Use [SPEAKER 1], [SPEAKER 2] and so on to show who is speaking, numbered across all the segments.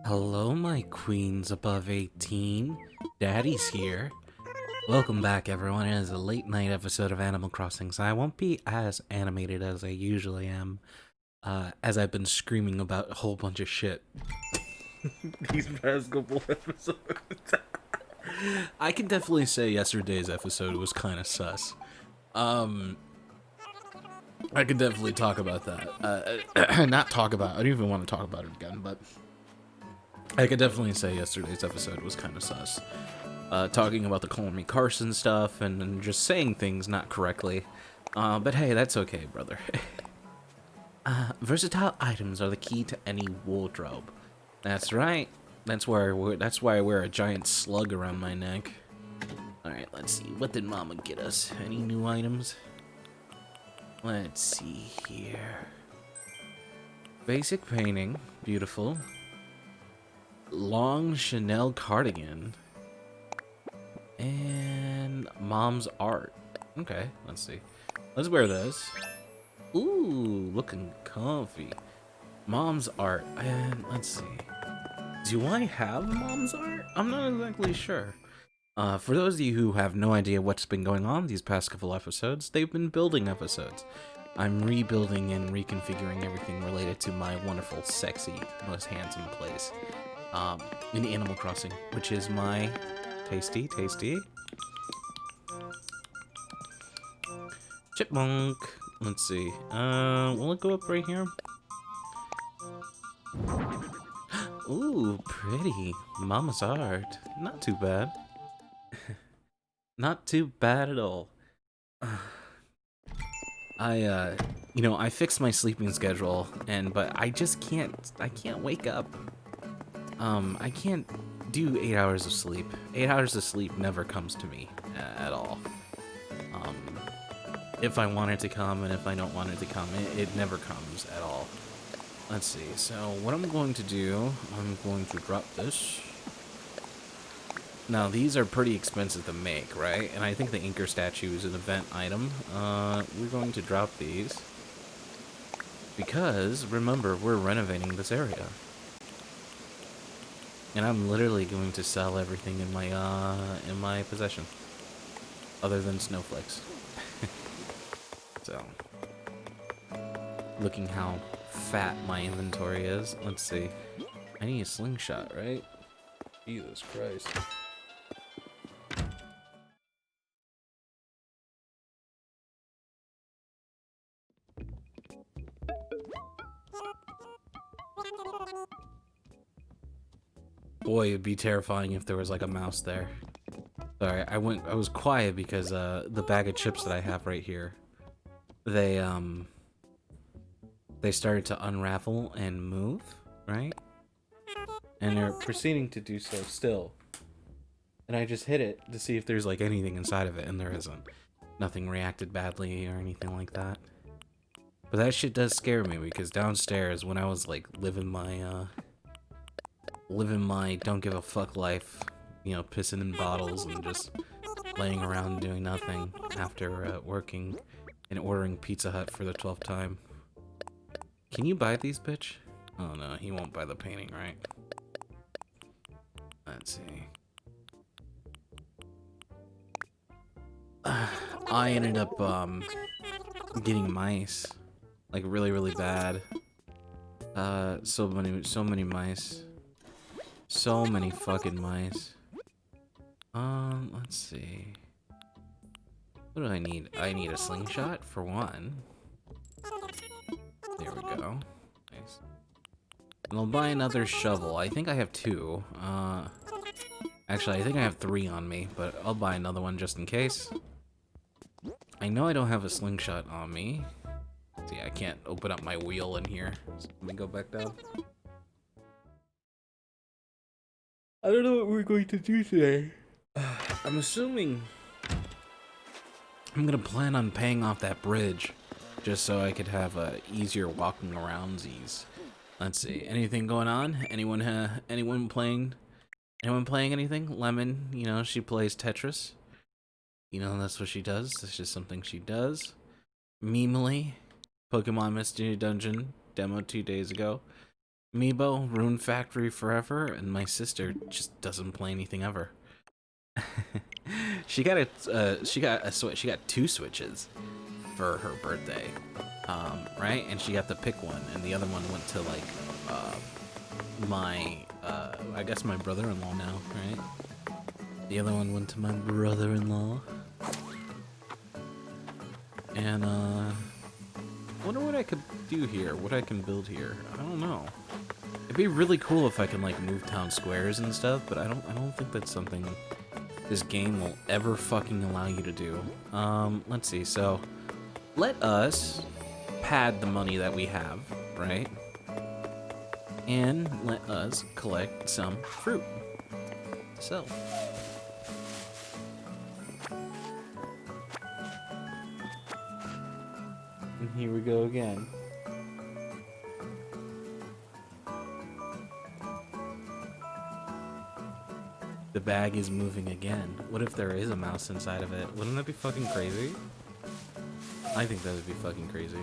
[SPEAKER 1] Hello, my queens above 18. Daddy's here. Welcome back, everyone. It is a late night episode of Animal Crossing, so I won't be as animated as I usually am, as I've been screaming about a whole bunch of shit these past couple episodes. I can definitely say yesterday's episode was kind of sus. I could definitely talk about that. Not talk about, I don't even want to talk about it again, but I could definitely say yesterday's episode was kind of sus. Talking about the Call Me Carson stuff and just saying things not correctly. But hey, that's okay, brother. Versatile items are the key to any wardrobe. That's right. That's why I wear a giant slug around my neck. Alright, let's see. What did Mama get us? Any new items? Let's see here. Basic painting. Beautiful. Long Chanel cardigan. And Mom's art. Okay, let's see. Let's wear this. Ooh, looking comfy. Mom's art. And let's see. Do I have Mom's art? I'm not exactly sure. For those of you who have no idea what's been going on these past couple episodes, they've been building episodes. I'm rebuilding and reconfiguring everything related to my wonderful, sexy, most handsome place in Animal Crossing, which is my tasty chipmunk. Let's see. Will it go up right here? Ooh, pretty. Mama's art. Not too bad. Not too bad at all. I fixed my sleeping schedule, but I just can't wake up. I can't do 8 hours of sleep. 8 hours of sleep never comes to me at all. If I want it to come and if I don't want it to come, it never comes at all. Let's see, so what I'm going to do, I'm going to drop this. Now, these are pretty expensive to make, right? And I think the Inker statue is an event item. We're going to drop these. Because, remember, we're renovating this area. And I'm literally going to sell everything in my possession. Other than snowflakes. So. Looking how fat my inventory is. Let's see. I need a slingshot, right? Jesus Christ. Boy, it'd be terrifying if there was like a mouse there. Sorry, I was quiet because the bag of chips that I have right here, they started to unravel and move, right? And they're proceeding to do so still. And I just hit it to see if there's like anything inside of it, and there isn't. Nothing reacted badly or anything like that. But that shit does scare me because downstairs when I was like living my don't give a fuck life, pissing in bottles and just laying around doing nothing after working and ordering Pizza Hut for the 12th time. Can you buy these, bitch? Oh no, he won't buy the painting, right? Let's see. I ended up getting mice, like really bad. So many mice. So many fucking mice. Let's see. What do I need? I need a slingshot for one. There we go. Nice. And I'll buy another shovel. I think I have two. Actually, I think I have 3 on me, but I'll buy another one just in case. I know I don't have a slingshot on me. See, I can't open up my wheel in here. So let me go back down. I don't know what we're going to do today. I'm assuming I'm gonna plan on paying off that bridge just so I could have a easier walking aroundsies. Let's see. Anything going on? Anyone playing anything? Lemon, she plays Tetris. That's what she does. That's just something she does. Memely, Pokemon Mystery Dungeon. demoed 2 days ago. Amiibo, Rune Factory forever, and my sister just doesn't play anything ever. she got 2 Switches for her birthday, right? And she got to pick one, and the other one went to like I guess my brother-in-law now, right? The other one went to my brother-in-law. And wonder what I could do here, what I can build here. I don't know. It'd be really cool if I can like move town squares and stuff, but I don't think that's something this game will ever fucking allow you to do. Let's see. So, let us pad the money that we have, right? And let us collect some fruit to sell. And here we go again. The bag is moving again. What if there is a mouse inside of it? Wouldn't that be fucking crazy? I think that would be fucking crazy.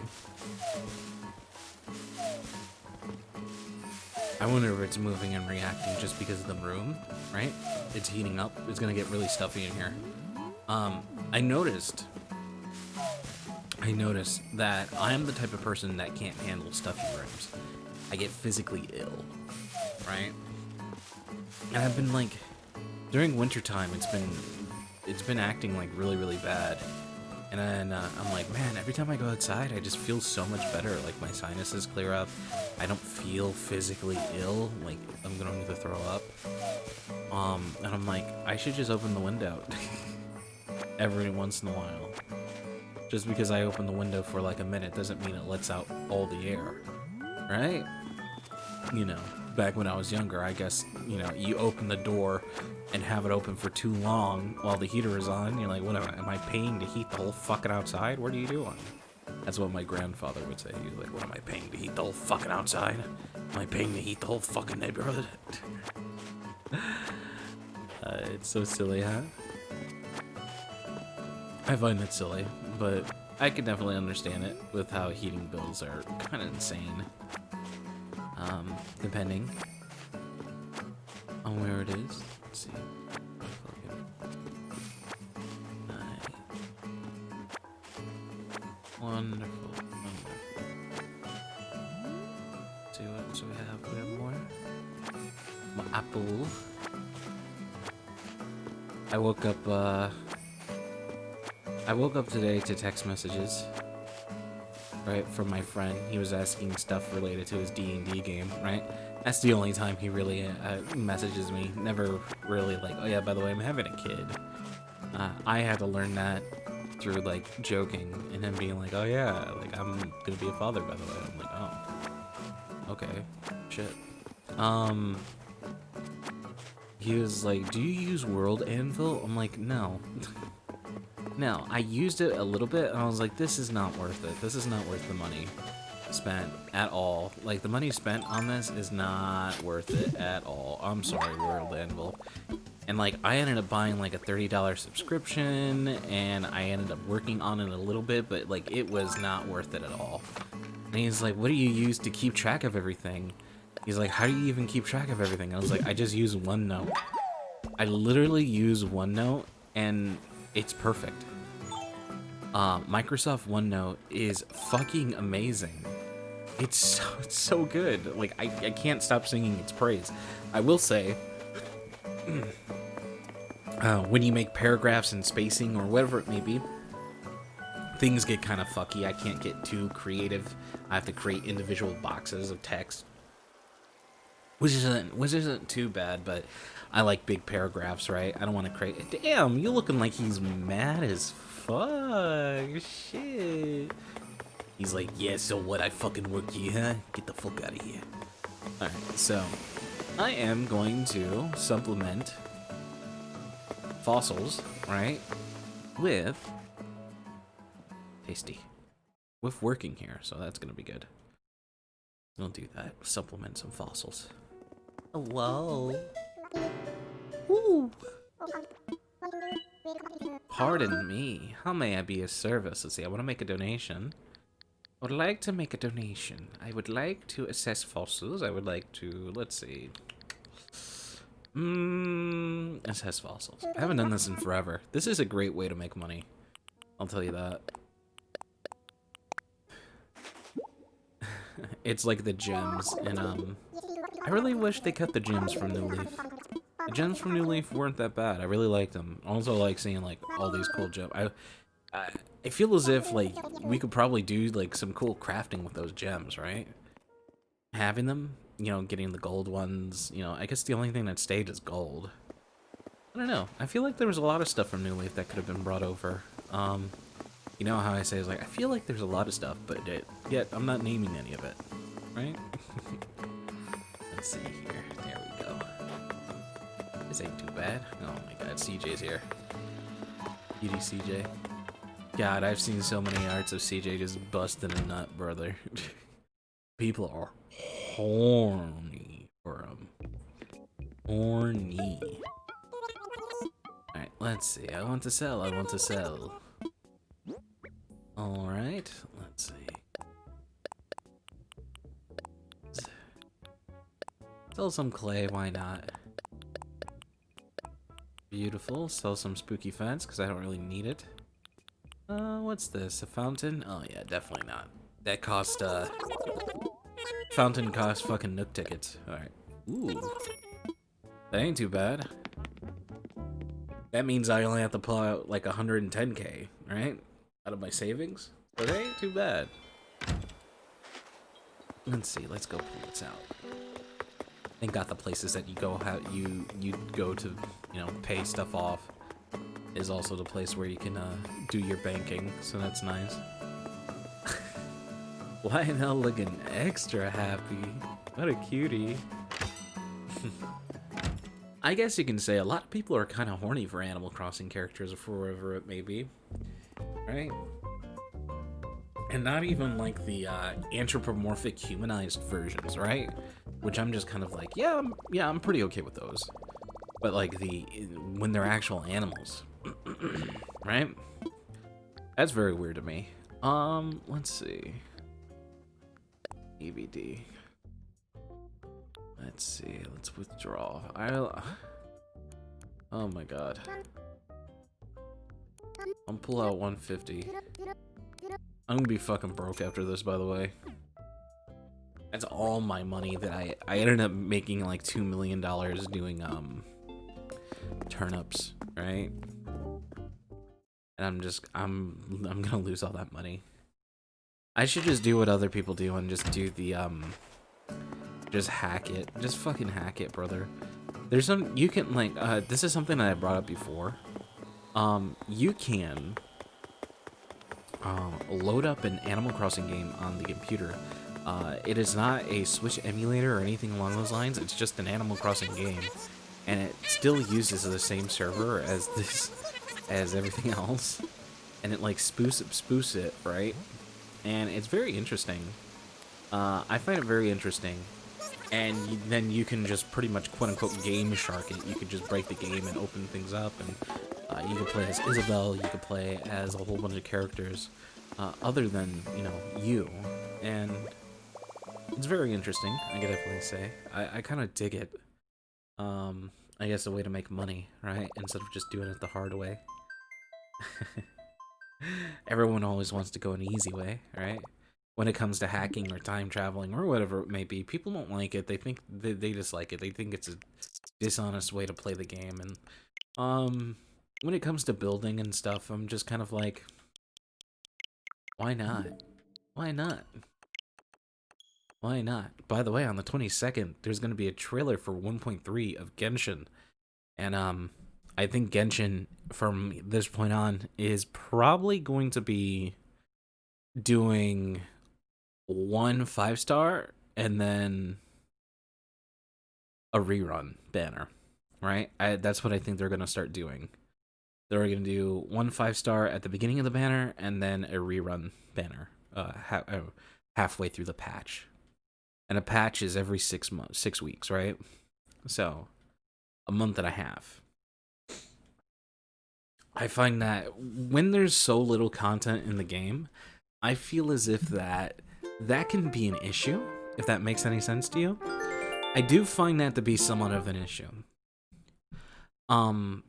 [SPEAKER 1] I wonder if it's moving and reacting just because of the room, right? It's heating up. It's gonna get really stuffy in here. I noticed that I'm the type of person that can't handle stuffy rooms. I get physically ill, right? And I've been like, during wintertime, it's been acting like really, really bad. And then I'm like, man, every time I go outside, I just feel so much better. Like my sinuses clear up. I don't feel physically ill, like I'm going to throw up. And I'm like, I should just open the window every once in a while. Just because I open the window for like a minute doesn't mean it lets out all the air, right? You know, back when I was younger, I guess, you know, you open the door and have it open for too long while the heater is on. You're like, what am I paying to heat the whole fucking outside? What are you doing? That's what my grandfather would say. He was like, what am I paying to heat the whole fucking outside? Am I paying to heat the whole fucking neighborhood? It's so silly, huh? I find it silly, but I can definitely understand it with how heating bills are kind of insane. Depending on where it is. Let's see. Wonderful, wonderful. Let's see what else we have. We have more. My apple. I woke up today to text messages, right, from my friend. He was asking stuff related to his D&D game, right? That's the only time he really messages me. Never really like, oh yeah, by the way, I'm having a kid. I had to learn that through like joking and him being like, oh yeah, like I'm gonna be a father, by the way. I'm like, oh, okay, shit. He was like, do you use World Anvil? I'm like, no. No, I used it a little bit and I was like, this is not worth it. This is not worth the money spent at all. Like, the money spent on this is not worth it at all. I'm sorry, World Anvil. And like, I ended up buying like a $30 subscription and I ended up working on it a little bit, but like, it was not worth it at all. And he's like, what do you use to keep track of everything? He's like, how do you even keep track of everything? I was like, I just use OneNote. I literally use OneNote and it's perfect. Microsoft OneNote is fucking amazing. It's so good. Like, I can't stop singing its praise. I will say, when you make paragraphs and spacing or whatever it may be, things get kind of fucky. I can't get too creative. I have to create individual boxes of text, which isn't too bad, but I like big paragraphs, right? I don't want to create. Damn, you looking like he's mad as fuck. Shit. He's like, yeah, so what? I fucking work you, huh? Get the fuck out of here. Alright, so I am going to supplement fossils, right? With tasty. With working here, so that's gonna be good. We'll do that. Supplement some fossils. Hello. Woo. Pardon me. How may I be of service? Let's see. I want to make a donation. I would like to make a donation. I would like to assess fossils. I would like to, let's see. Assess fossils. I haven't done this in forever. This is a great way to make money. I'll tell you that. It's like the gems, and I really wish they cut the gems from New Leaf. The gems from New Leaf weren't that bad. I really liked them. I also like seeing like all these cool gems. I feel as if like we could probably do like some cool crafting with those gems, right? Having them, you know, getting the gold ones, you know, I guess the only thing that stayed is gold. I don't know. I feel like there was a lot of stuff from New Leaf that could have been brought over. You know how I say, it's like, I feel like there's a lot of stuff, but yet I'm not naming any of it, right? Let's see here. There we go. This ain't too bad. Oh my god, CJ's here. Beauty CJ. God, I've seen so many arts of CJ just busting a nut, brother. People are horny for him. Horny. Alright, let's see. I want to sell. I want to sell. Alright, let's see. Sell some clay, why not? Beautiful. Sell some spooky fence, because I don't really need it. What's this? A fountain? Oh yeah, definitely not. That cost, fountain cost fucking Nook tickets. Alright. Ooh. That ain't too bad. That means I only have to pull out like 110k, right? Out of my savings? So that ain't too bad. Let's see, let's go pull this out. Thank God the places that you go you go to, you know, pay stuff off is also the place where you can do your banking, so that's nice. Lionel looking extra happy. What a cutie. I guess you can say a lot of people are kind of horny for Animal Crossing characters or for whatever it may be, right? And not even like the anthropomorphic humanized versions, right? Which I'm just kind of like, yeah, I'm pretty okay with those. But like when they're actual animals, right? That's very weird to me. Let's see. EBD. Let's see. Let's withdraw. Oh my god. I'll pull out 150. I'm gonna be fucking broke after this, by the way. That's all my money that I ended up making like $2 million doing turnips, right? And I'm gonna lose all that money. I should just do what other people do and just do the just hack it. Just fucking hack it, brother. There's some, you can like this is something that I brought up before. You can load up an Animal Crossing game on the computer. It is not a Switch emulator or anything along those lines. It's just an Animal Crossing game, and it still uses the same server as as everything else, and it like spoofs it, right? And it's very interesting. I find it very interesting. And then you can just pretty much quote-unquote game shark it. You could just break the game and open things up, and you can play as Isabelle, you could play as a whole bunch of characters other than, you know, you. And it's very interesting, I can definitely say. I kind of dig it. I guess a way to make money, right? Instead of just doing it the hard way. Everyone always wants to go an easy way, right? When it comes to hacking or time traveling or whatever it may be, people don't like it. They think they dislike it. They think it's a dishonest way to play the game. And when it comes to building and stuff, I'm just kind of like, why not? Why not? Why not? By the way, on the 22nd, there's going to be a trailer for 1.3 of Genshin. And I think Genshin, from this point on, is probably going to be doing 1 5-star and then a rerun banner, right? That's what I think they're going to start doing. They're going to do 1 5-star at the beginning of the banner and then a rerun banner halfway through the patch. And a patch is every 6 weeks, right? So a month and a half. I find that when there's so little content in the game, I feel as if that can be an issue, if that makes any sense to you. I do find that to be somewhat of an issue.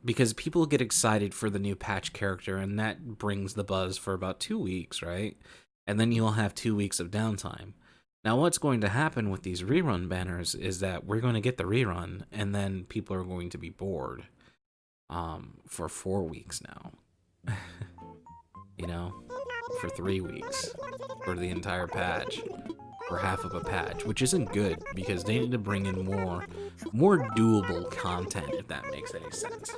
[SPEAKER 1] Because people get excited for the new patch character, and that brings the buzz for about 2 weeks, right? And then you'll have 2 weeks of downtime. Now, what's going to happen with these rerun banners is that we're going to get the rerun, and then people are going to be bored for 4 weeks now. You know, for 3 weeks, for the entire patch, or half of a patch, which isn't good because they need to bring in more doable content, if that makes any sense.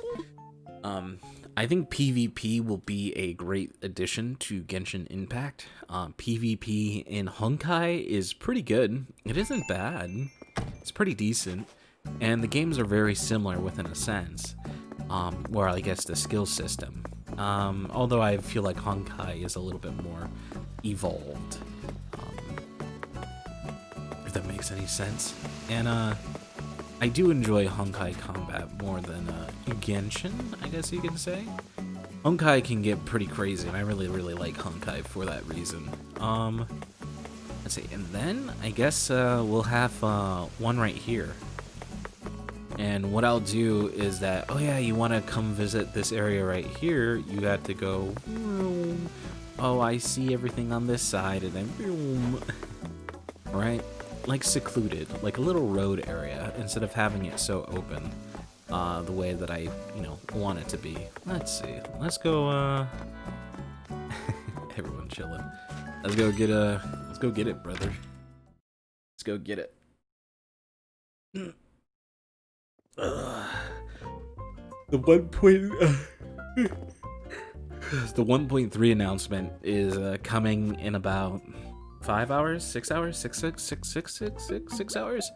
[SPEAKER 1] I think PvP will be a great addition to Genshin Impact. PvP in Honkai is pretty good. It isn't bad. It's pretty decent. And the games are very similar within a sense. Where I guess the skill system. Although I feel like Honkai is a little bit more evolved. If that makes any sense. And I do enjoy Honkai combat more than Genshin, I guess you can say. Honkai can get pretty crazy, and I really, really like Honkai for that reason. Let's see, and then I guess we'll have one right here. And what I'll do is that, oh yeah, you want to come visit this area right here, you got to go, boom. Oh, I see everything on this side, and then boom. Right? Like secluded, like a little road area, instead of having it so open, the way that I, want it to be. Let's see. Let's go, everyone chilling. Let's go get it, brother. Let's go get it. The 1.3 announcement is coming in about 5 hours, 6 hours, 6 hours.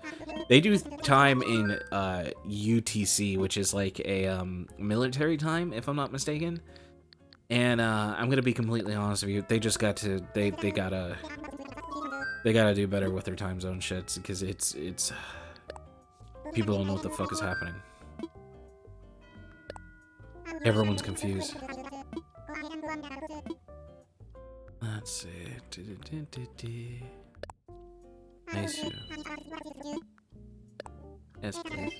[SPEAKER 1] They do time in UTC, which is like a military time, if I'm not mistaken. And I'm gonna be completely honest with you, they just got to they gotta do better with their time zone shits, because it's people don't know what the fuck is happening. Everyone's confused. Let's see. Nice. Yes, please.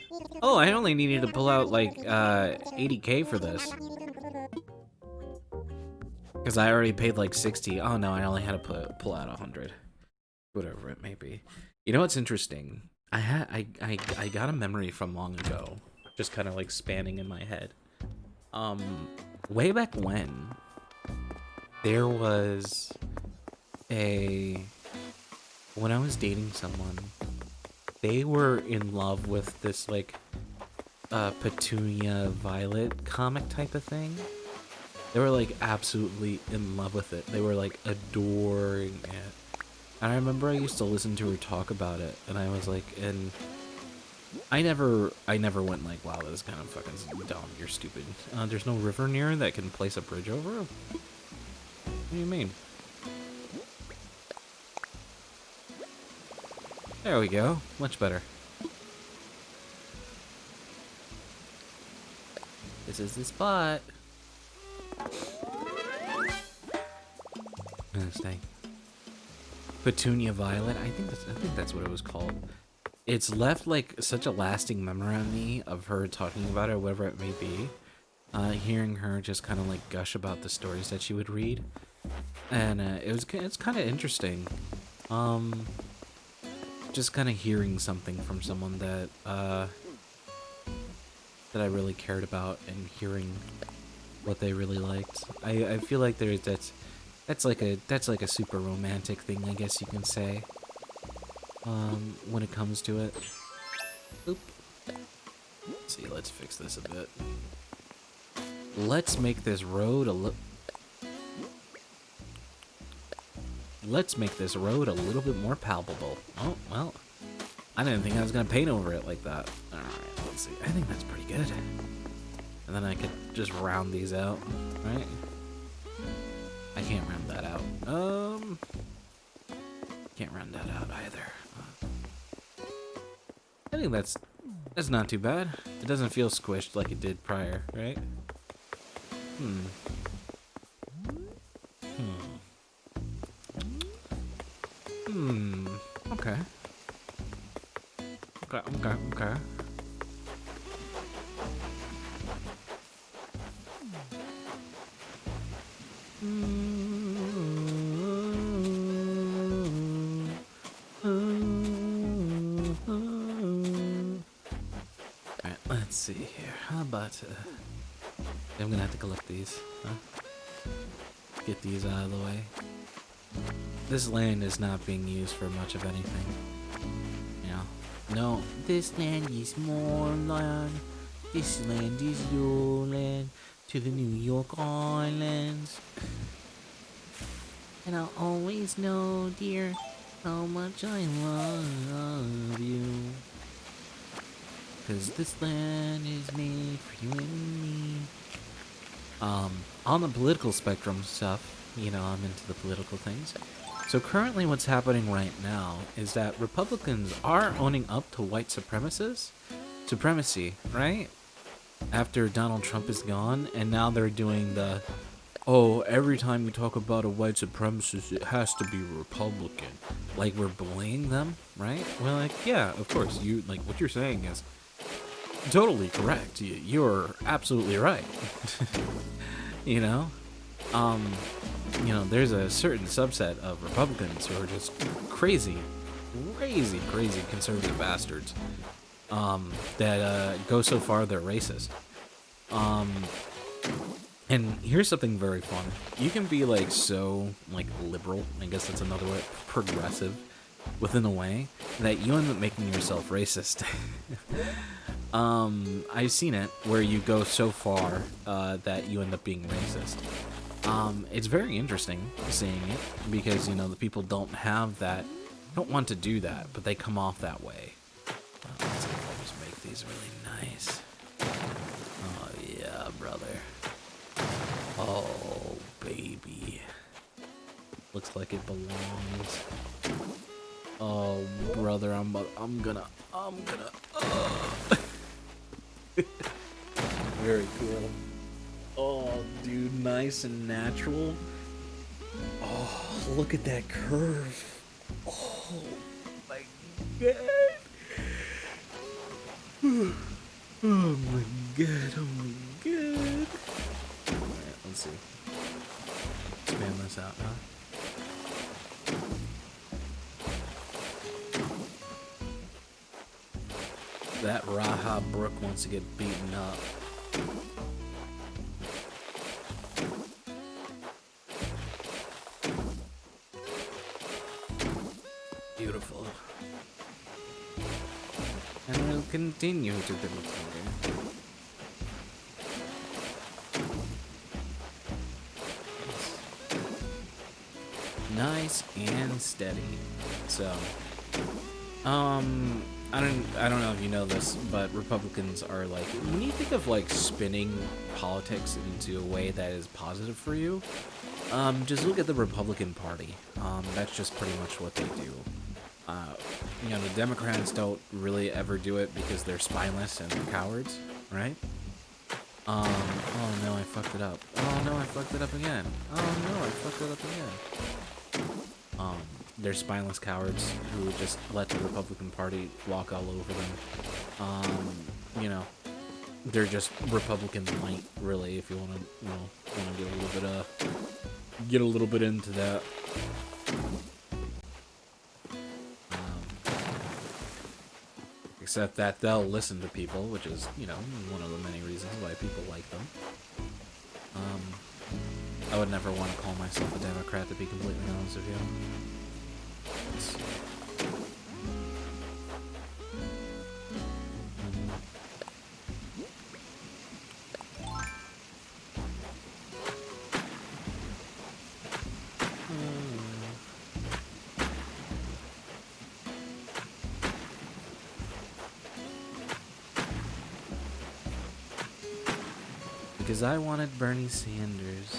[SPEAKER 1] Oh, I only needed to pull out like 80k for this. Because I already paid like 60. Oh no, I only had to pull out 100. Whatever it may be. You know what's interesting? I got a memory from long ago, just kind of like spanning in my head. Way back when, there was when I was dating someone, they were in love with this like Petunia Violet comic type of thing. They were like absolutely in love with it. They were like adoring it. And I remember I used to listen to her talk about it, and I was like, and I never went like, wow, this is kind of fucking dumb, you're stupid. There's no river near that can place a bridge over? What do you mean? There we go, much better. This is the spot. Stay. Petunia Violet, I think that's what it was called. It's left like such a lasting memory on me of her talking about it, whatever it may be. Hearing her just kind of like gush about the stories that she would read, and it's kind of interesting. Just kind of hearing something from someone that I really cared about, and hearing what they really liked. I feel like that's like a super romantic thing, I guess you can say. When it comes to it. Oop. Let's see, let's fix this a bit. Let's make this road a little bit more palpable. Oh, well. I didn't think I was gonna paint over it like that. Alright, let's see. I think that's pretty good. And then I could just round these out, right? I can't round that out. Can't round that out either. I think that's not too bad. It doesn't feel squished like it did prior, right? Okay. Alright, let's see here. How about I'm gonna have to collect these, huh? Get these out of the way. This land is not being used for much of anything. You know? No, this land is more land. This land is your land to the New York Islands. And I'll always know, dear, how much I love you. 'Cause this land is made for you and me. On the political spectrum stuff, you know, I'm into the political things. So currently what's happening right now is that Republicans are owning up to white supremacy, right? After Donald Trump is gone, and now they're doing the, oh, every time we talk about a white supremacist, it has to be Republican. Like, we're bullying them, right? We're like, yeah, of course, you, like, what you're saying is totally correct. You're absolutely right. You know? You know, there's a certain subset of Republicans who are just crazy conservative bastards, that, go so far they're racist. And here's something very fun. You can be, like, so, like, liberal, I guess that's another word, progressive, within a way, that you end up making yourself racist. I've seen it, where you go so far, that you end up being racist. It's very interesting seeing it, because, you know, the people don't have that, don't want to do that, but they come off that way. Let's see if I just make these really nice. Oh, yeah, brother. Oh, baby. Looks like it belongs. Oh, brother, I'm gonna. Very cool. Oh, dude, nice and natural. Oh, look at that curve. Oh, my God. Oh, my God. Oh, my God. Alright, let's see. Expand this out, huh? That Raha Brook wants to get beaten up. Beautiful. And we'll continue to build here. Nice and steady. So, I don't know if you know this, but Republicans are like, when you think of like spinning politics into a way that is positive for you, just look at the Republican Party. That's just pretty much what they do. You know, the Democrats don't really ever do it because they're spineless and they're cowards, right? Oh no, I fucked it up. Oh no, I fucked it up again. Oh no, I fucked it up again. They're spineless cowards who just let the Republican Party walk all over them. You know, they're just Republican light, really, if you want to, you know, get a little bit into that. Except that they'll listen to people, which is, you know, one of the many reasons why people like them. I would never want to call myself a Democrat, to be completely honest with you. Let's see. Because I wanted Bernie Sanders.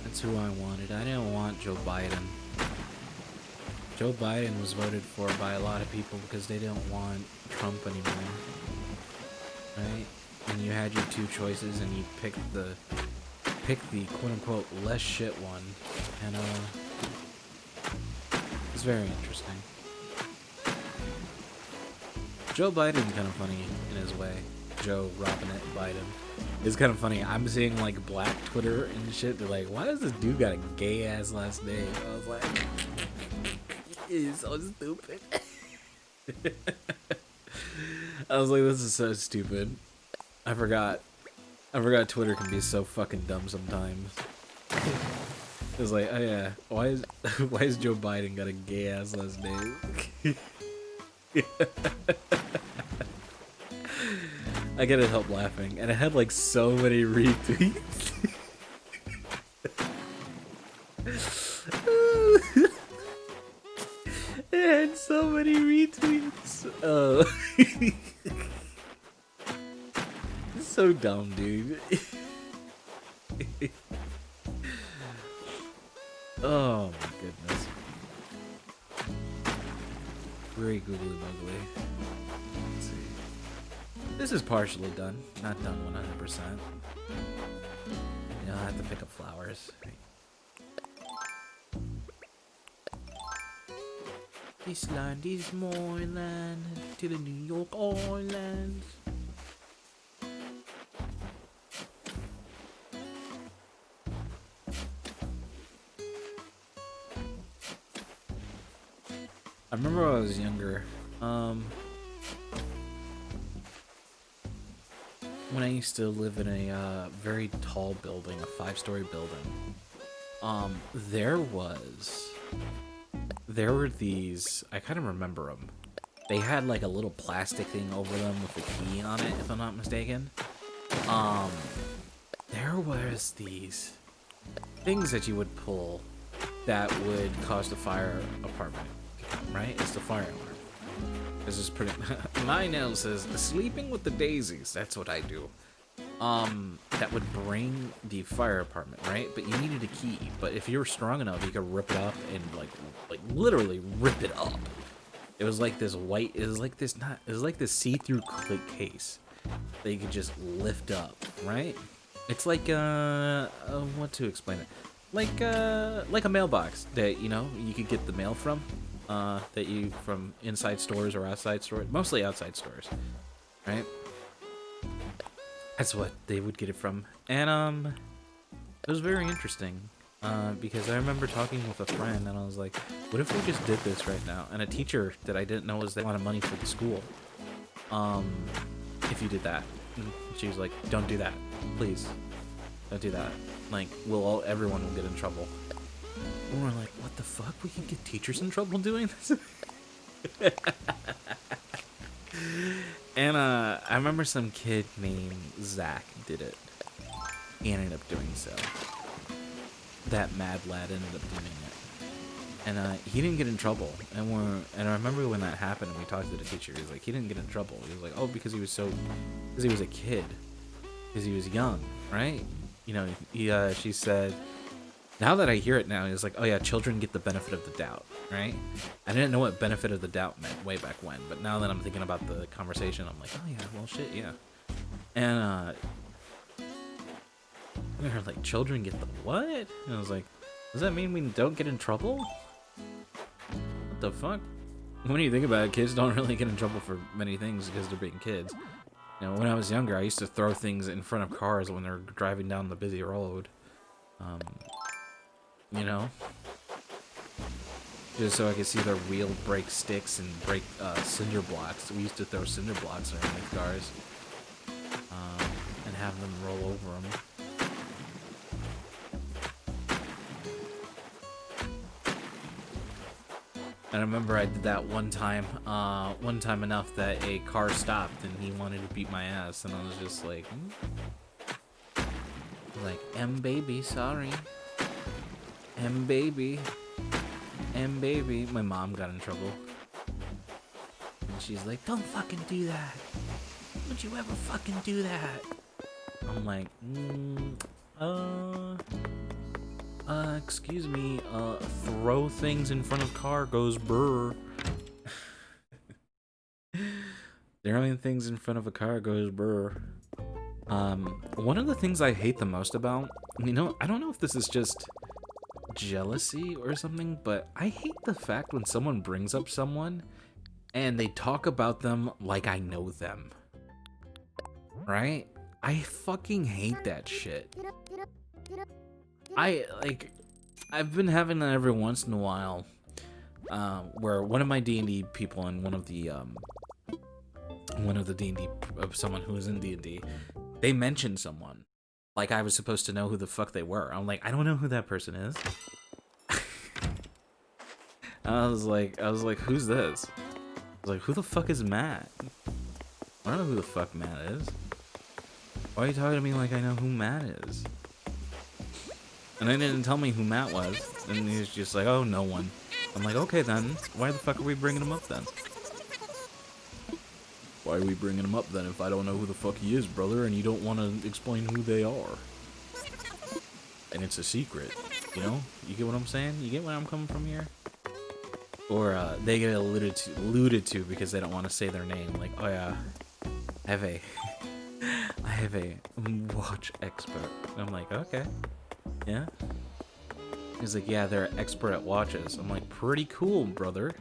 [SPEAKER 1] That's who I wanted. I didn't want Joe Biden. Joe Biden was voted for by a lot of people because they didn't want Trump anymore. Right? And you had your two choices and you picked the quote-unquote less shit one. And it's very interesting. Joe Biden's kind of funny in his way. Joe Robinette Biden. It's kind of funny. I'm seeing like black Twitter and shit. They're like, why does this dude got a gay ass last name? I was like, he's so stupid. I was like, this is so stupid. I forgot Twitter can be so fucking dumb sometimes. It was like, oh yeah, why is Joe Biden got a gay ass last name? I couldn't help laughing, and it had like so many retweets. It had so many retweets. Oh, it's so dumb, dude. Oh my goodness. Very googly muggly. Let's see. This is partially done. Not done 100%. You know, I have to pick up flowers. This land is my land to the New York Islands. I remember when I was younger, when I used to live in a very tall building, a 5-story building, there were these, I kind of remember them. They had like a little plastic thing over them with a key on it, if I'm not mistaken. There was these things that you would pull that would cause the fire apartment. Right? It's the fire alarm. This is pretty. My nail says sleeping with the daisies. That's what I do. That would bring the fire apartment, right? But you needed a key. But if you were strong enough, you could rip it up and like literally rip it up. It was like this white. It was like this not. It was like this see-through click case that you could just lift up, right? It's like what to explain it? Like a mailbox that you know you could get the mail from. That you from inside stores or outside stores, mostly outside stores, right? That's what they would get it from, and it was very interesting because I remember talking with a friend, and I was like, "What if we just did this right now?" And a teacher that I didn't know was they wanted money for the school. If you did that, and she was like, "Don't do that, please, don't do that. Like, everyone will get in trouble." And we're like, what the fuck? We can get teachers in trouble doing this? And I remember some kid named Zach did it. He ended up doing so. That mad lad ended up doing it. And he didn't get in trouble. And I remember when that happened and we talked to the teacher, he was like, he didn't get in trouble. He was like, oh, because he was a kid. Because he was young, right? You know, she said, now that I hear it now, he's like, oh yeah, children get the benefit of the doubt, right? I didn't know what benefit of the doubt meant way back when, but now that I'm thinking about the conversation, I'm like, oh yeah, well shit, yeah. And we were like, children get the what? And I was like, does that mean we don't get in trouble? What the fuck? When you think about it, kids don't really get in trouble for many things because they're being kids. You know, when I was younger, I used to throw things in front of cars when they're driving down the busy road. You know, just so I could see their wheel break sticks and break cinder blocks. We used to throw cinder blocks underneath cars and have them roll over them. And I remember I did that one time enough that a car stopped and he wanted to beat my ass, and I was just like, baby, sorry. baby. My mom got in trouble. And she's like, don't fucking do that. Don't you ever fucking do that. I'm like, excuse me, throw things in front of car goes brr. Throwing things in front of a car goes brr. One of the things I hate the most about, you know, I don't know if this is just jealousy or something, but I hate the fact when someone brings up someone and they talk about them like I know them. Right? I fucking hate that shit. I've been having that every once in a while, where one of my D&D people and one of the D&D, someone who was in D&D, they mentioned someone. Like I was supposed to know who the fuck they were. I'm like, I don't know who that person is. I was like, who's this? I was like, who the fuck is Matt? I don't know who the fuck Matt is. Why are you talking to me like I know who Matt is? And they didn't tell me who Matt was. And he was just like, oh, no one. I'm like, okay then. Why the fuck are we bringing him up then? Why are we bringing him up then if I don't know who the fuck he is, brother, and you don't want to explain who they are? And it's a secret, you know? You get what I'm saying? You get where I'm coming from here? Or they get alluded to because they don't want to say their name. Like, oh yeah, I have a watch expert. And I'm like, okay, yeah. He's like, yeah, they're expert at watches. I'm like, pretty cool, brother.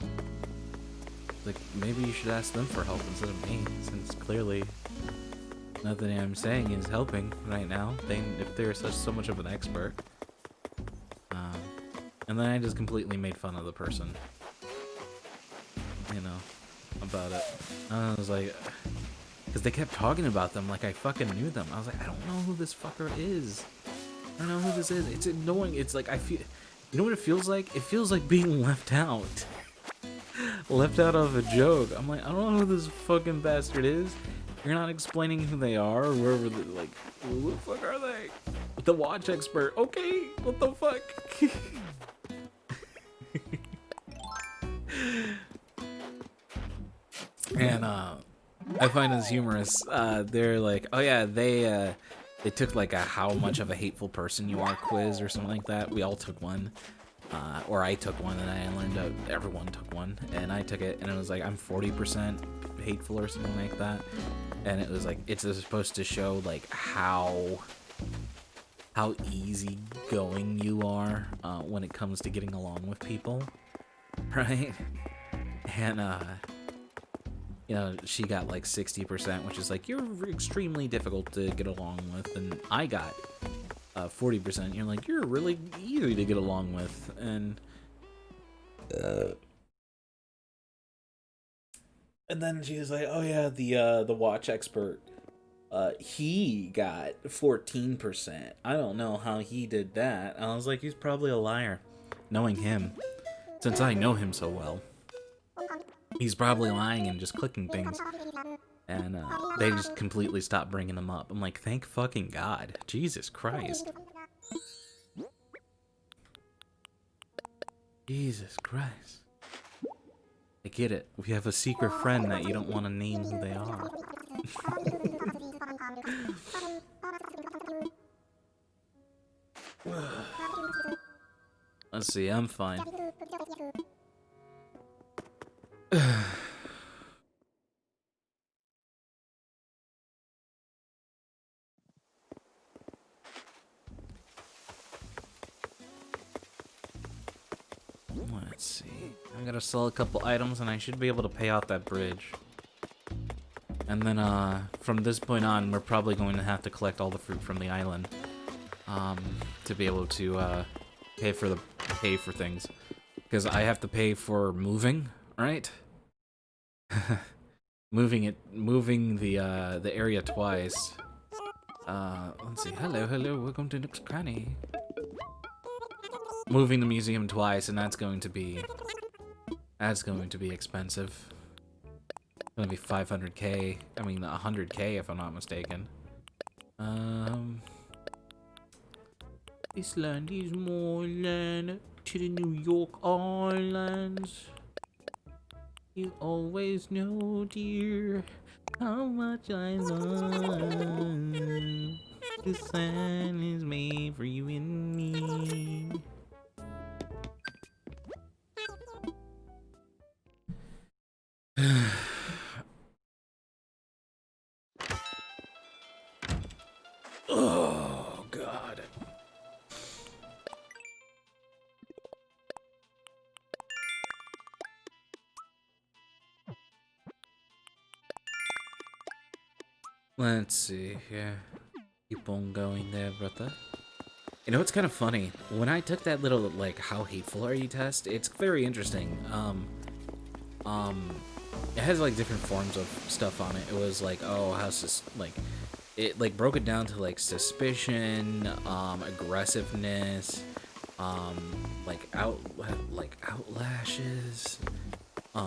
[SPEAKER 1] Like, maybe you should ask them for help instead of me, since clearly nothing I'm saying is helping right now. If they're so much of an expert. And then I just completely made fun of the person, you know, about it. I was like, because they kept talking about them like I fucking knew them. I was like, I don't know who this fucker is. I don't know who this is. It's annoying. It's like, I feel, you know what it feels like? It feels like being left out. Left out of a joke. I'm like, I don't know who this fucking bastard is. You're not explaining who they are or wherever like, who the fuck are they? The watch expert. Okay, what the fuck? And I find this humorous. They're like, oh yeah, they took like a how much of a hateful person you are quiz or something like that. We all took one. Or I took one, and I learned out everyone took one, and I took it, and it was like I'm 40% hateful or something like that, and it was like it's supposed to show like how easy going you are when it comes to getting along with people, right? And you know, she got like 60%, which is like you're extremely difficult to get along with, and I got 40%. You're like, you're really easy to get along with, and then she was like, oh yeah, the watch expert, he got 14%. I don't know how he did that. I was like, he's probably a liar, knowing him, since I know him so well. He's probably lying and just clicking things. And they just completely stopped bringing them up. I'm like, thank fucking God. Jesus Christ. Jesus Christ. I get it. We have a secret friend that you don't want to name who they are. Let's see, I'm fine. Let's see. I'm gonna sell a couple items and I should be able to pay off that bridge. And then from this point on, we're probably going to have to collect all the fruit from the island to be able to pay for things, because I have to pay for moving, right? moving the area twice. Let's see. Hello, welcome to Nook's Cranny. Moving the museum twice, and that's going to be expensive. It's gonna be 500k. I mean 100k if I'm not mistaken. This land is more land to the New York Islands. You always know, dear, how much I love. This land is made for you and me. Oh, God. Let's see here. Keep on going there, brother. You know, it's kind of funny. When I took that little, like, how hateful are you test, it's very interesting. It has, like, different forms of stuff on it. It was like, oh, it, like, broke it down to, like, suspicion, aggressiveness, outlashes,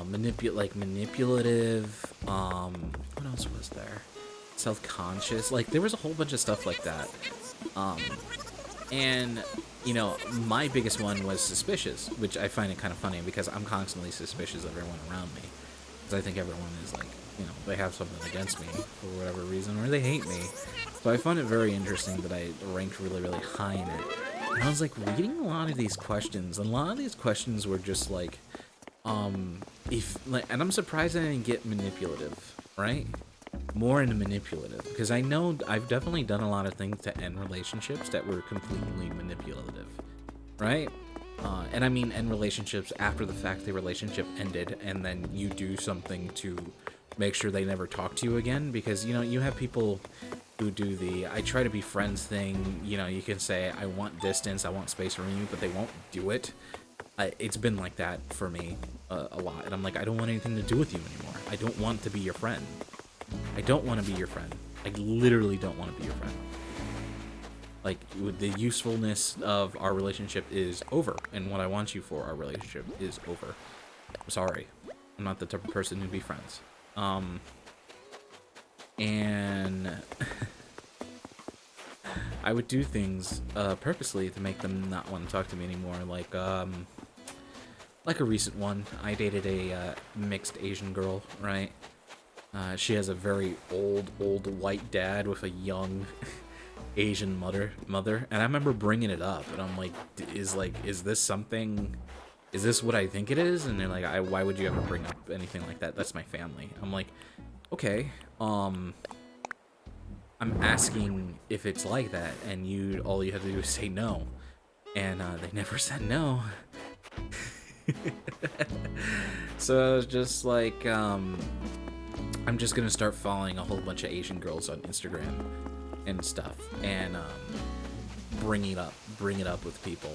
[SPEAKER 1] manipulative, what else was there? Self-conscious. Like, there was a whole bunch of stuff like that. And, you know, my biggest one was suspicious, which I find it kind of funny because I'm constantly suspicious of everyone around me. Because I think everyone is like, you know, they have something against me for whatever reason, or they hate me. So I found it very interesting that I ranked really, really high in it. And I was like reading a lot of these questions, and a lot of these questions were just like, and I'm surprised I didn't get manipulative, right? More into manipulative, because I know I've definitely done a lot of things to end relationships that were completely manipulative, right? And I mean end relationships after the fact the relationship ended, and then you do something to make sure they never talk to you again, because, you know, you have people who do the I try to be friends thing. You know, you can say I want distance, I want space from you, but they won't do it. It's been like that for me a lot, and I'm like, I don't want anything to do with you anymore. I don't want to be your friend. I don't want to be your friend. I literally don't want to be your friend. Like, the usefulness of our relationship is over, and what I want you for our relationship is over. I'm sorry. I'm not the type of person who'd be friends. And I would do things purposely to make them not want to talk to me anymore. Like a recent one. I dated a mixed Asian girl, right? She has a very old white dad with a young Asian mother, and I remember bringing it up, and I'm like, is this what I think it is? And they're like, why would you ever bring up anything like that? That's my family. I'm like, okay, I'm asking if it's like that, and all you have to do is say no, and they never said no. So I was just like, I'm just gonna start following a whole bunch of Asian girls on Instagram and stuff, and bring it up with people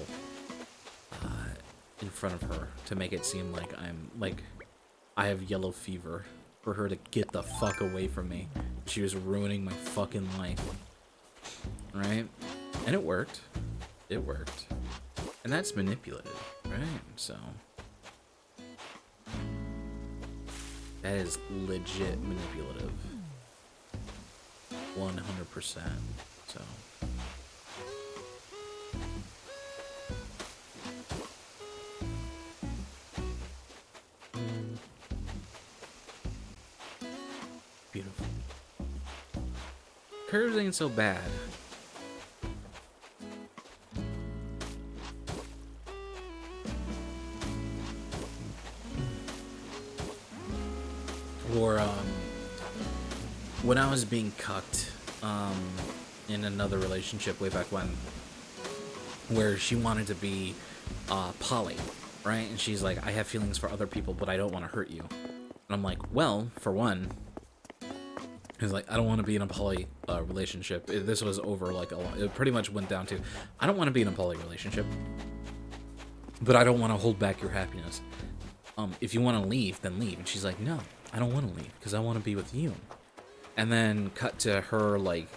[SPEAKER 1] in front of her to make it seem like I have yellow fever, for her to get the fuck away from me. She was ruining my fucking life, right? And it worked. It worked, and that's manipulative, right? So that is legit manipulative. 100%. So. Beautiful. Curves ain't so bad. Or when I was being cucked in another relationship way back when, where she wanted to be poly, right? And she's like, I have feelings for other people, but I don't want to hurt you. And I'm like, well, for one, it's like, I don't want to be in a poly relationship. This was over like a lot. It pretty much went down to, I don't want to be in a poly relationship, but I don't want to hold back your happiness. If you want to leave, then leave. And she's like, no, I don't want to leave because I want to be with you. And then cut to her like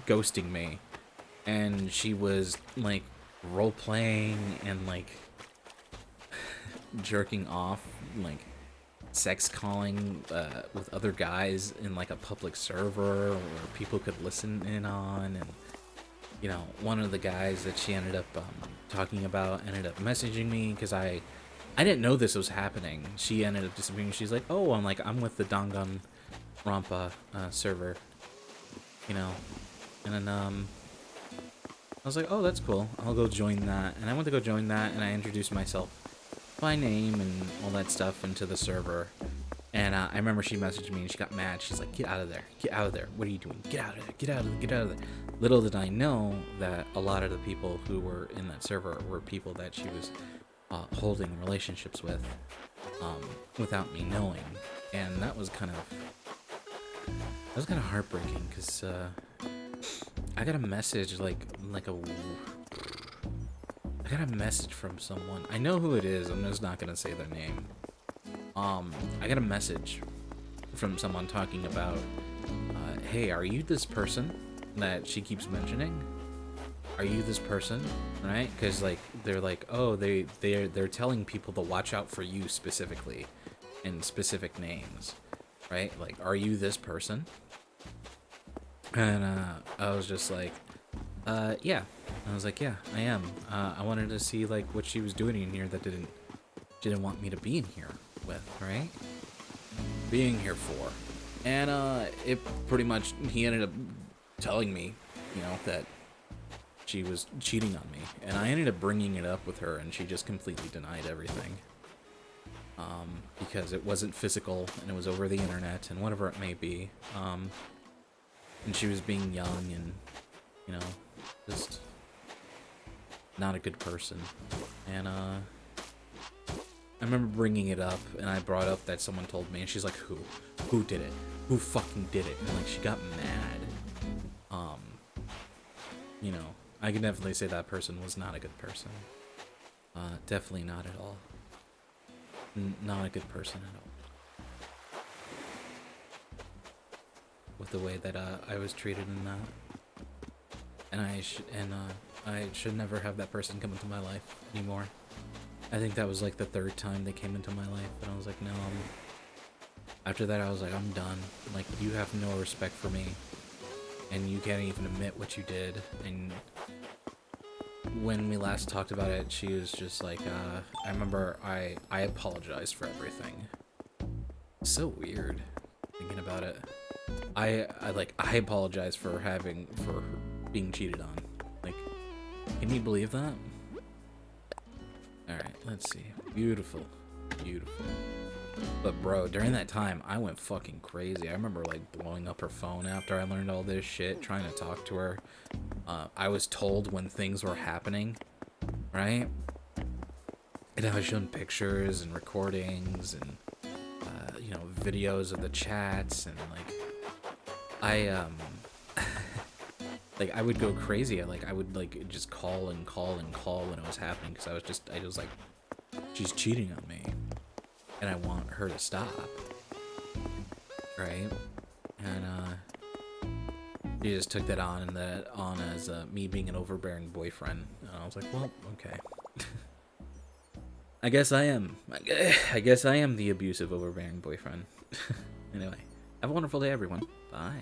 [SPEAKER 1] ghosting me, and she was like role playing and like jerking off, like sex calling with other guys in like a public server where people could listen in on. And you know, one of the guys that she ended up talking about ended up messaging me because I didn't know this was happening. She ended up disappearing. She's like, oh, I'm with the Dangan Rampa server, you know. And then I was like, oh, that's cool, I'll go join that. And I went to go join that, and I introduced myself by name and all that stuff into the server. And I remember she messaged me and she got mad. She's like, get out of there, get out of there, what are you doing, get out of there, get out of there, get out of there. Little did I know that a lot of the people who were in that server were people that she was holding relationships with without me knowing. And that was kind of was kind of heartbreaking because I got a message I got a message from someone. I know who it is. I'm just not gonna say their name. I got a message from someone talking about, hey, are you this person that she keeps mentioning? Are you this person? Right? Because like they're like, oh, they're telling people to watch out for you specifically in specific names, right? Like, are you this person? And I was just like, yeah. I was like, yeah, I am. I wanted to see like what she was doing in here that she didn't want me to be in here with, right? Being here for. And it pretty much, he ended up telling me, you know, that she was cheating on me, and I ended up bringing it up with her, and she just completely denied everything. Because it wasn't physical, and it was over the internet, and whatever it may be. And she was being young, and, you know, just not a good person. And, I remember bringing it up, and I brought up that someone told me, and she's like, who? Who did it? Who fucking did it? And, like, she got mad. You know, I can definitely say that person was not a good person. Definitely not at all. Not a good person at all. With the way that I was treated in that, and I should never have that person come into my life anymore. I think that was like the third time they came into my life, and I was like, no. After that, I was like, I'm done. Like, you have no respect for me. And you can't even admit what you did. And when we last talked about it, she was just like, I remember I apologized for everything. So weird thinking about it. I apologize for being cheated on. Like, can you believe that? Alright, let's see. Beautiful. Beautiful. But bro, during that time, I went fucking crazy. I remember like blowing up her phone after I learned all this shit, trying to talk to her. I was told when things were happening, right? And I was shown pictures and recordings and, you know, videos of the chats, and like, like I would go crazy. I would like just call and call and call when it was happening, because I was like, she's cheating on me. And I want her to stop, right? And she just took that on as me being an overbearing boyfriend. And I was like, well, okay. I guess I am. I guess I am the abusive, overbearing boyfriend. Anyway, have a wonderful day, everyone. Bye.